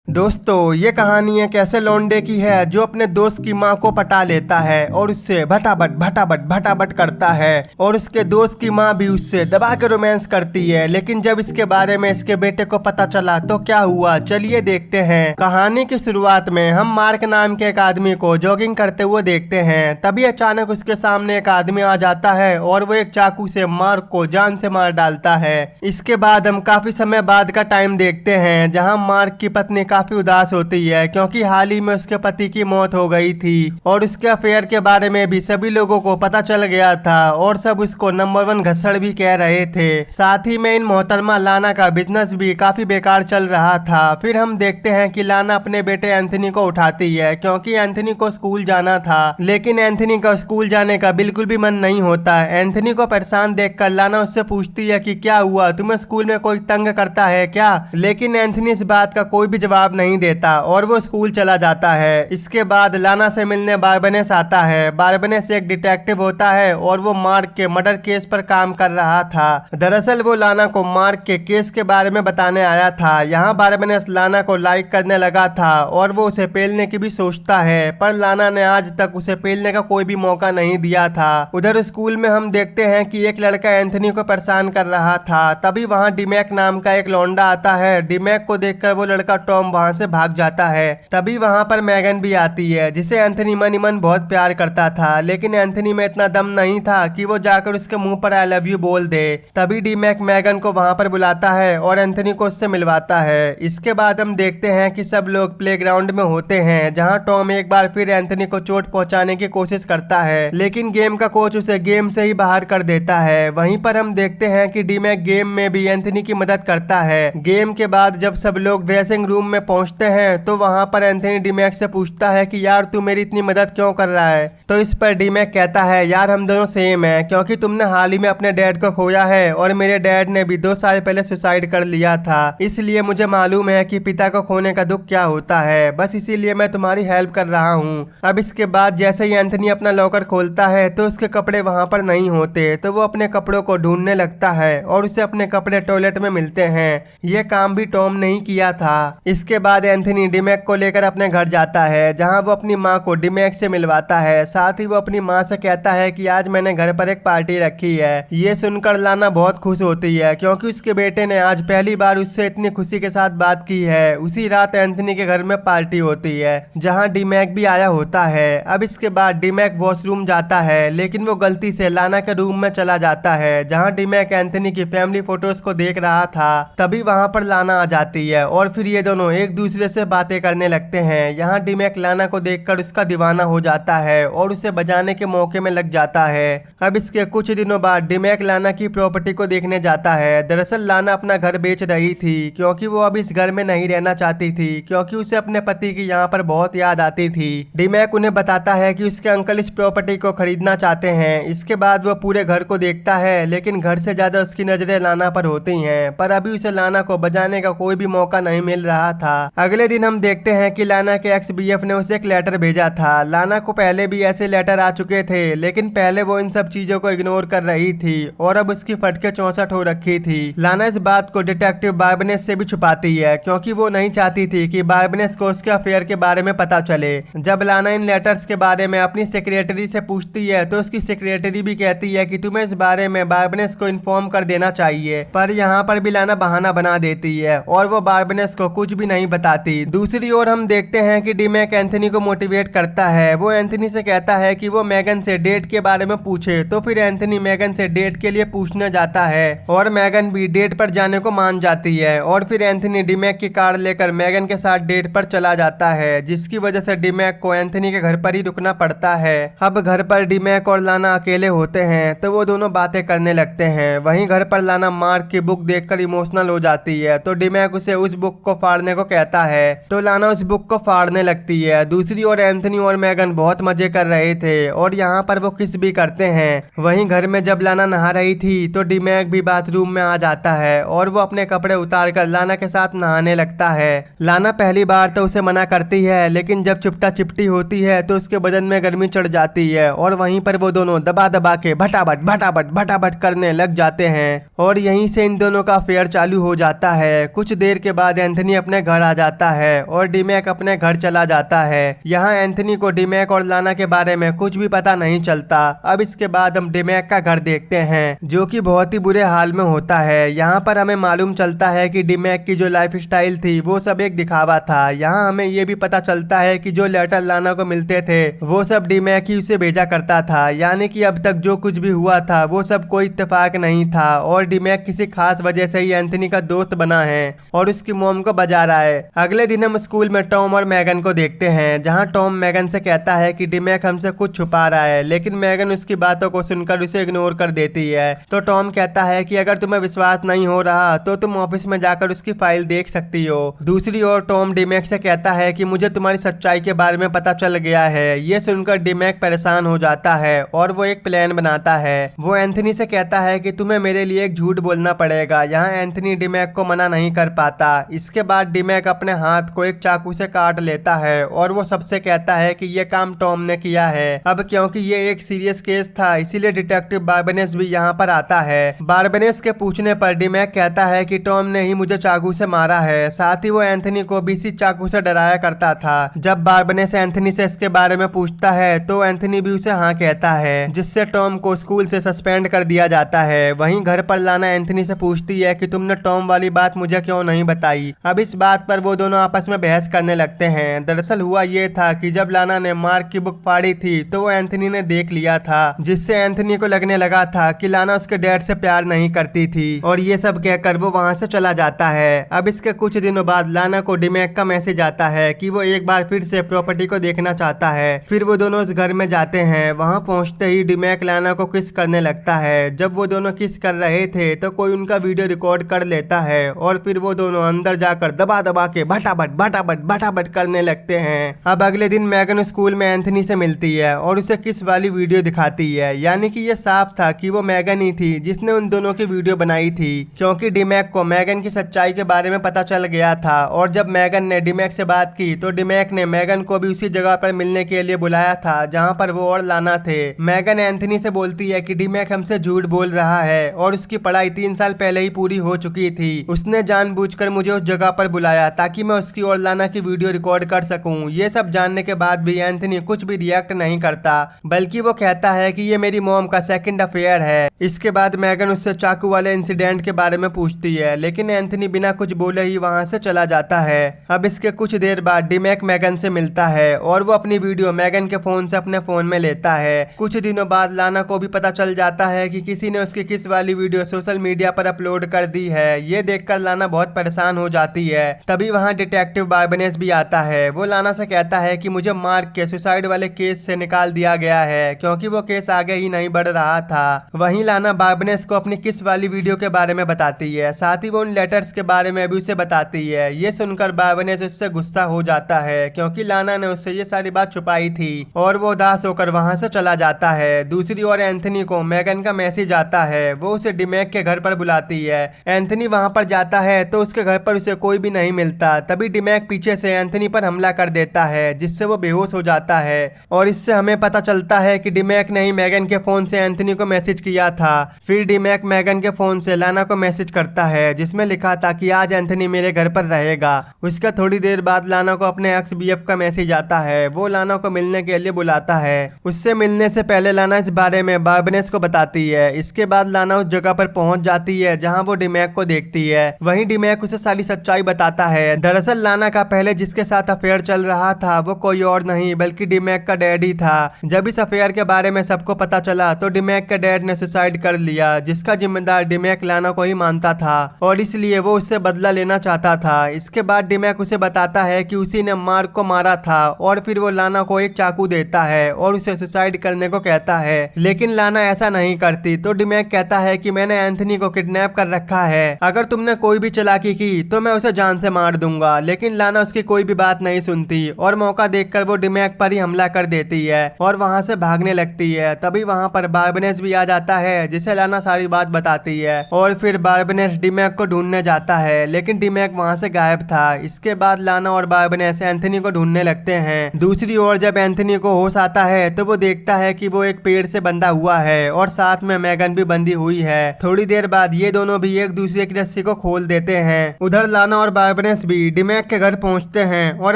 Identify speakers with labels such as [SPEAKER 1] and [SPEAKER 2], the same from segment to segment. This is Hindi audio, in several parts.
[SPEAKER 1] दोस्तों ये कहानी एक ऐसे लौंडे की है जो अपने दोस्त की माँ को पटा लेता है और उससे भटाभट भटाभट भटाभट करता है और उसके दोस्त की माँ भी उससे दबा के रोमांस करती है। लेकिन जब इसके बारे में इसके बेटे को पता चला तो क्या हुआ, चलिए देखते हैं। कहानी की शुरुआत में हम मार्क नाम के एक आदमी को जॉगिंग करते हुए देखते हैं। तभी अचानक उसके सामने एक आदमी आ जाता है और वो एक चाकू से मार्क को जान से मार डालता है। इसके बाद हम काफी समय बाद का टाइम देखते हैं जहाँ मार्क की पत्नी काफी उदास होती है क्योंकि हाल ही में उसके पति की मौत हो गई थी और उसके अफेयर के बारे में भी सभी लोगों को पता चल गया था और सब उसको नंबर 1 घसड़ भी कह रहे थे। साथ ही में इन मोहतरमा लाना का बिजनेस भी काफी बेकार चल रहा था। फिर हम देखते हैं कि लाना अपने बेटे एंथनी को उठाती है क्योंकि एंथनी को स्कूल जाना था, लेकिन एंथनी का स्कूल जाने का बिल्कुल भी मन नहीं होता। एंथनी को परेशान देखकर लाना उससे पूछती है कि क्या हुआ, तुम्हें स्कूल में कोई तंग करता है क्या? लेकिन एंथनी इस बात का कोई भी जवाब नहीं देता और वो स्कूल चला जाता है। इसके बाद लाना से मिलने बारबनेस आता है। बारबनेस एक डिटेक्टिव होता है और वो मार्क के मर्डर केस पर काम कर रहा था। दरअसल वो लाना को मार्क के केस के बारे में बताने आया था। यहाँ बारबनेस लाना को लाइक करने लगा था और वो उसे पेलने की भी सोचता है, पर लाना ने आज तक उसे पेलने का कोई भी मौका नहीं दिया था। उधर स्कूल में हम देखते हैं कि एक लड़का एंथनी को परेशान कर रहा था। तभी वहाँ डिमैक नाम का एक लौंडा आता है। डिमैक को देखकर वो लड़का टॉम वहाँ से भाग जाता है। तभी वहाँ पर मैगन भी आती है जिसे एंथनी मन ही मन बहुत प्यार करता था, लेकिन एंथनी में इतना दम नहीं था कि वो जाकर उसके मुंह पर आई लव यू बोल दे। तभी डीमैक मैगन को वहाँ पर बुलाता है और एंथनी को उससे मिलवाता है। इसके बाद हम देखते हैं कि सब लोग प्लेग्राउंड में होते हैं जहाँ टॉम एक बार फिर एंथनी को चोट पहुँचाने की कोशिश करता है, लेकिन गेम का कोच उसे गेम से ही बाहर कर देता है। वहीं पर हम देखते हैं कि डीमैक गेम में भी एंथनी की मदद करता है। गेम के बाद जब सब लोग ड्रेसिंग रूम में पहुंचते हैं तो वहां पर एंथनी डीमैक से पूछता है कि यार तू मेरी इतनी मदद क्यों कर रहा है? तो इस पर डीमैक कहता है यार हम दोनों सेम हैं क्योंकि तुमने हाल ही में अपने डैड को खोया है और मेरे डैड ने भी 2 साल पहले सुसाइड कर लिया था, इसलिए मुझे मालूम है कि पिता को खोने का दुख क्या होता है। बस इसीलिए मैं तुम्हारी हेल्प कर रहा हूँ। अब इसके बाद जैसे ही एंथनी अपना लॉकर खोलता है तो उसके कपड़े वहां पर नहीं होते, तो वो अपने कपड़ों को ढूंढने लगता है और उसे अपने कपड़े टॉयलेट में मिलते हैं। ये काम भी टॉम ने ही किया था। इसके बाद एंथनी डीमैक को लेकर अपने घर जाता है जहां वो अपनी मां को डीमैक से मिलवाता है। साथ ही वो अपनी मां से कहता है कि आज मैंने घर पर एक पार्टी रखी है। ये सुनकर लाना बहुत खुश होती है क्योंकि उसके बेटे ने आज पहली बार उससे इतनी खुशी के साथ बात की है। उसी रात एंथनी के घर में पार्टी होती है जहां डीमैक भी आया होता है। अब इसके बाद डीमैक वॉशरूम जाता है, लेकिन वो गलती से लाना के रूम में चला जाता है जहां डीमैक एंथनी की फैमिली फोटोज को देख रहा था। तभी वहां पर लाना आ जाती है और फिर ये दोनों एक दूसरे से बातें करने लगते हैं। यहाँ डीमैक लाना को देखकर उसका दीवाना हो जाता है और उसे बजाने के मौके में लग जाता है। अब इसके कुछ दिनों बाद डीमैक लाना की प्रॉपर्टी को देखने जाता है। दरअसल लाना अपना घर बेच रही थी क्योंकि वो अब इस घर में नहीं रहना चाहती थी क्योंकि उसे अपने पति की यहाँ पर बहुत याद आती थी। डीमैक उन्हें बताता है कि उसके अंकल इस प्रॉपर्टी को खरीदना चाहते हैं। इसके बाद वो पूरे घर को देखता है, लेकिन घर से ज्यादा उसकी नजरें लाना पर होती हैं, पर अभी उसे लाना को बजाने का कोई भी मौका नहीं मिल रहा था। अगले दिन हम देखते हैं कि लाना के एक्स बीएफ ने उसे एक लेटर भेजा था। लाना को पहले भी ऐसे लेटर आ चुके थे, लेकिन पहले वो इन सब चीजों को इग्नोर कर रही थी और अब उसकी फटके 64 हो रखी थी। लाना इस बात को डिटेक्टिव बारबनेस से भी छुपाती है क्योंकि वो नहीं चाहती थी कि बारबनेस को उसके अफेयर के बारे में पता चले। जब लाना इन लेटर्स के बारे में अपनी सेक्रेटरी से पूछती है तो उसकी सेक्रेटरी भी कहती है कि तुम्हें इस बारे में बारबनेस को इन्फॉर्म कर देना चाहिए, पर यहाँ पर भी लाना बहाना बना देती है और वो बारबनेस को कुछ भी नहीं बताती। दूसरी ओर हम देखते हैं कि डीमैक एंथनी को मोटिवेट करता है। वो एंथनी से कहता है कि वो मैगन से डेट के बारे में पूछे, तो फिर एंथनी मैगन से डेट के लिए पूछने जाता है और मैगन भी डेट पर जाने को मान जाती है और फिर एंथनी डीमैक की कार लेकर मैगन के साथ डेट पर चला जाता है, जिसकी वजह से डीमैक को एंथनी के घर पर ही रुकना पड़ता है। अब घर पर डीमैक और लाना अकेले होते हैं तो वो दोनों बातें करने लगते हैं। वहीं घर पर लाना मार्क की बुक देखकर इमोशनल हो जाती है, तो डीमैक उसे उस बुक को फाड़ने को कहता है, तो लाना उस बुक को फाड़ने लगती है। दूसरी ओर एंथनी और मैगन बहुत मजे कर रहे थे और यहाँ पर वो किस भी करते हैं। वहीं घर में जब लाना नहा रही थी तो डीमैक भी बाथरूम में आ जाता है और वो अपने कपड़े उतार कर लाना के साथ नहाने लगता है। लाना पहली बार तो उसे मना करती है, लेकिन जब चिपटा चिपटी होती है तो उसके बदन में गर्मी चढ़ जाती है और वहीं पर वो दोनों दबा दबा के भटाभट भटाभट भटाभट करने लग जाते हैं और यहीं से इन दोनों का अफेयर चालू हो जाता है। कुछ देर के बाद एंथनी अपने घर बाहर आ जाता है और डिमैक अपने घर चला जाता है। यहाँ एंथनी को डिमैक और लाना के बारे में कुछ भी पता नहीं चलता। अब इसके बाद हम डिमैक का घर देखते हैं जो कि बहुत ही बुरे हाल में होता है। यहाँ पर हमें मालूम चलता है कि डिमैक की जो लाइफ स्टाइल थी वो सब एक दिखावा था। यहाँ हमें ये भी पता चलता है कि जो लेटर लाना को मिलते थे वो सब डिमैक ही उसे भेजा करता था। यानी कि अब तक जो कुछ भी हुआ था वो सब कोई इत्तेफाक नहीं था और डिमैक किसी खास वजह से ही एंथनी का दोस्त बना है और उसकी मॉम को बजा रहा है। अगले दिन हम स्कूल में टॉम और मैगन को देखते हैं जहाँ टॉम मैगन से कहता है कि डिमैक हमसे कुछ छुपा रहा है, लेकिन मैगन उसकी बातों को सुनकर उसे इग्नोर कर देती है। तो टॉम कहता है कि अगर तुम्हें विश्वास नहीं हो रहा तो तुम ऑफिस में जाकर उसकी फाइल देख सकती हो। दूसरी ओर टॉम डिमैक से कहता है कि मुझे तुम्हारी सच्चाई के बारे में पता चल गया है। ये सुनकर डिमैक परेशान हो जाता है और वो एक प्लान बनाता है। वो एंथनी से कहता है कि तुम्हें मेरे लिए एक झूठ बोलना पड़ेगा। यहाँ एंथनी डिमैक को मना नहीं कर पाता। इसके बाद डिमैक अपने हाथ को एक चाकू से काट लेता है और वो सबसे कहता है कि ये काम टॉम ने किया है। अब क्योंकि ये एक सीरियस केस था इसीलिए डिटेक्टिव बार्बेनेस भी यहाँ पर आता है। बार्बेनेस के पूछने पर डिमैक कहता है कि टॉम ने ही मुझे चाकू से मारा है। साथ ही वो एंथनी को भी इसी चाकू से डराया करता था। जब बार्बेनेस एंथनी से इसके बारे में पूछता है तो एंथनी भी उसे हाँ कहता है, जिससे टॉम को स्कूल से सस्पेंड कर दिया जाता है। वहीं घर पर लाना एंथनी से पूछती है कि तुमने टॉम वाली बात मुझे क्यों नहीं बताई। अब इस बात पर वो दोनों आपस में बहस करने लगते हैं। दरअसल हुआ ये था कि जब लाना ने मार्क की बुक फाड़ी थी तो वो एंथनी ने देख लिया था, जिससे एंथनी को लगने लगा था कि लाना उसके डैड से प्यार नहीं करती थी और ये सब कहकर वो वहाँ से चला जाता है। अब इसके कुछ दिनों बाद लाना को डिमैक का मैसेज आता है कि वो एक बार फिर से प्रॉपर्टी को देखना चाहता है। फिर वो दोनों उस घर में जाते हैं। वहाँ पहुँचते ही डिमैक लाना को किस करने लगता है। जब वो दोनों किस कर रहे थे तो कोई उनका वीडियो रिकॉर्ड कर लेता है और फिर वो दोनों अंदर जाकर दबा दबा के भटाभट करने लगते हैं। अब अगले दिन मैगन स्कूल में एंथनी से मिलती है और उसे किस वाली वीडियो दिखाती है। यानी कि ये साफ था कि वो मैगन ही थी जिसने उन दोनों की वीडियो बनाई थी, क्योंकि डिमैक को मैगन की सच्चाई के बारे में पता चल गया था। और जब मैगन ने डिमैक से बात की तो डिमैक ने मैगन को भी उसी जगह पर मिलने के लिए बुलाया था जहाँ पर वो और लाना थे। मैगन एंथनी से बोलती है कि डिमैक हमसे झूठ बोल रहा है और उसकी पढ़ाई 3 साल पहले ही पूरी हो चुकी थी। उसने जानबूझकर मुझे उस जगह पर बुलाया ताकि मैं उसकी और लाना की वीडियो रिकॉर्ड कर सकूं। ये सब जानने के बाद भी एंथनी कुछ भी रिएक्ट नहीं करता, बल्कि वो कहता है कि ये मेरी मॉम का सेकंड अफेयर है। इसके बाद मैगन उससे चाकू वाले इंसिडेंट के बारे में पूछती है, लेकिन एंथनी बिना कुछ बोले ही वहाँ से चला जाता है। अब इसके कुछ देर बाद डिमैक मैगन से मिलता है और वो अपनी वीडियो मैगन के फोन से अपने फोन में लेता है। कुछ दिनों बाद लाना को भी पता चल जाता है कि किसी ने उसकी किस वाली वीडियो सोशल मीडिया पर अपलोड कर दी है। ये देखकर लाना बहुत परेशान हो जाती है। तभी वहाँ डिटेक्टिव बार्बेनेस भी आता है। वो लाना से कहता है कि मुझे मार्क के सुसाइड वाले केस से निकाल दिया गया है क्योंकि वो केस आगे ही नहीं बढ़ रहा था। वहीं लाना बार्बेनेस को अपनी किस वाली वीडियो के बारे में बताती है, साथ ही वो उन लेटर्स के बारे में भी उसे बताती है। ये सुनकर बार्बेनेस उससे गुस्सा हो जाता है क्योंकि लाना ने उससे ये सारी बात छुपाई थी और वो उदास होकर वहाँ से चला जाता है। दूसरी ओर एंथनी को मैगन का मैसेज आता है। वो उसे डिमैक के घर पर बुलाती है। एंथनी वहाँ पर जाता है तो उसके घर पर उसे कोई भी नहीं मिलता। तभी डिमैक पीछे से एंथनी पर हमला कर देता है जिससे वो बेहोश हो जाता है और इससे हमें पता चलता है कि डिमैक ने ही मैगन के फोन से एंथनी को मैसेज किया था। फिर डिमैक मैगन के फोन से लाना को मैसेज करता है जिसमें लिखा था कि आज एंथनी मेरे घर पर रहेगा। उसका थोड़ी देर बाद लाना को अपने एक्स बीएफ का मैसेज आता है। वो लाना को मिलने के लिए बुलाता है। उससे मिलने से पहले लाना इस बारे में बार्बेनेस को बताती है। इसके बाद लाना उस जगह पर पहुंच जाती है जहां वो डिमैक को देखती है। वहीं डिमैक उसे सारी सच्चाई बताता है। दरअसल लाना का पहले जिसके साथ अफेयर चल रहा था वो कोई और नहीं बल्कि डिमैक का डैड ही था। जब इस अफेयर के बारे में सबको पता चला तो डिमैक के डैड ने सुसाइड कर लिया, जिसका जिम्मेदार डिमैक लाना को ही मानता था और इसलिए वो उससे बदला लेना चाहता था। इसके बाद डिमैक उसे बताता है कि उसी ने मार्क को मारा था और फिर वो लाना को एक चाकू देता है और उसे सुसाइड करने को कहता है, लेकिन लाना ऐसा नहीं करती। तो डिमैक कहता है कि मैंने एंथनी को किडनैप कर रखा है, अगर तुमने कोई भी चालाकी की तो मैं उसे जान से मार दूंगा। लेकिन लाना उसकी कोई भी बात नहीं सुनती और मौका देखकर वो डिमैक पर ही हमला कर देती है और वहां से भागने लगती है। तभी वहां पर बार्बेनेस भी आ जाता है जिसे लाना सारी बात बताती है और फिर बार्बेनेस डिमैक को ढूंढने जाता है, लेकिन डिमैक वहां से गायब था। इसके बाद लाना और बार्बेनेस एंथनी को ढूंढने लगते हैं। दूसरी ओर जब एंथनी को होश आता है तो वो देखता है कि वो एक पेड़ से बंधा हुआ है और साथ में मैगन भी बंधी हुई है। थोड़ी देर बाद ये दोनों भी एक दूसरे की रस्सी को खोल देते हैं। उधर लाना और बारबनेस भी डिमैक के घर पहुंचते हैं और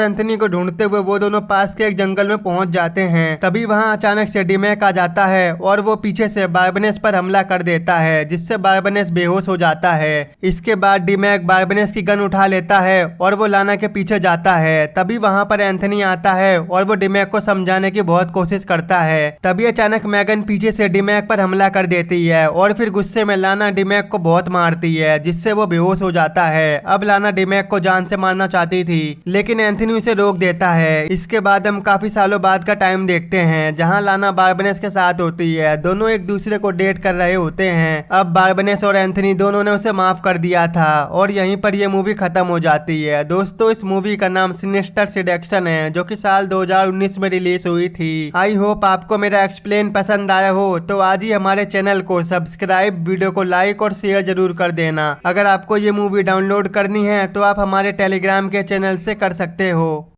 [SPEAKER 1] एंथनी को ढूंढते हुए वो दोनों पास के एक जंगल में पहुंच जाते हैं। तभी वहां अचानक से डिमैक आ जाता है और वो पीछे से बारबनेस पर हमला कर देता है, जिससे बारबनेस बेहोश हो जाता है। इसके बाद डिमैक बारबनेस की गन उठा लेता है और वो लाना के पीछे जाता है। तभी वहां पर एंथनी आता है और वो डिमैक को समझाने की बहुत कोशिश करता है। तभी अचानक मैगन पीछे से डिमैक पर हमला कर देती है और फिर गुस्से में लाना डिमैक को बहुत मारती है, जिससे वो बेहोश हो जाता है। अब लाना डिमैक को जान से मारना चाहती थी, लेकिन एंथनी उसे रोक देता है। इसके बाद हम काफी सालों बाद का टाइम देखते हैं, जहां लाना बारबनेस के साथ होती है। दोनों एक दूसरे को डेट कर रहे होते हैं। अब बारबनेस और एंथनी दोनों ने उसे माफ कर दिया था और यहीं पर यह मूवी खत्म हो जाती है। दोस्तों, इस मूवी का नाम सिनिस्टर सेडक्शन है, जो कि साल 2019 में रिलीज हुई थी। आई होप आपको मेरा एक्सप्लेन पसंद आया हो, तो आज ही हमारे चैनल को सब्सक्राइब, वीडियो को लाइक और शेयर जरूर कर देना। अगर आपको ये मूवी डाउनलोड करनी है तो आप हमारे टेलीग्राम के चैनल से कर सकते हो।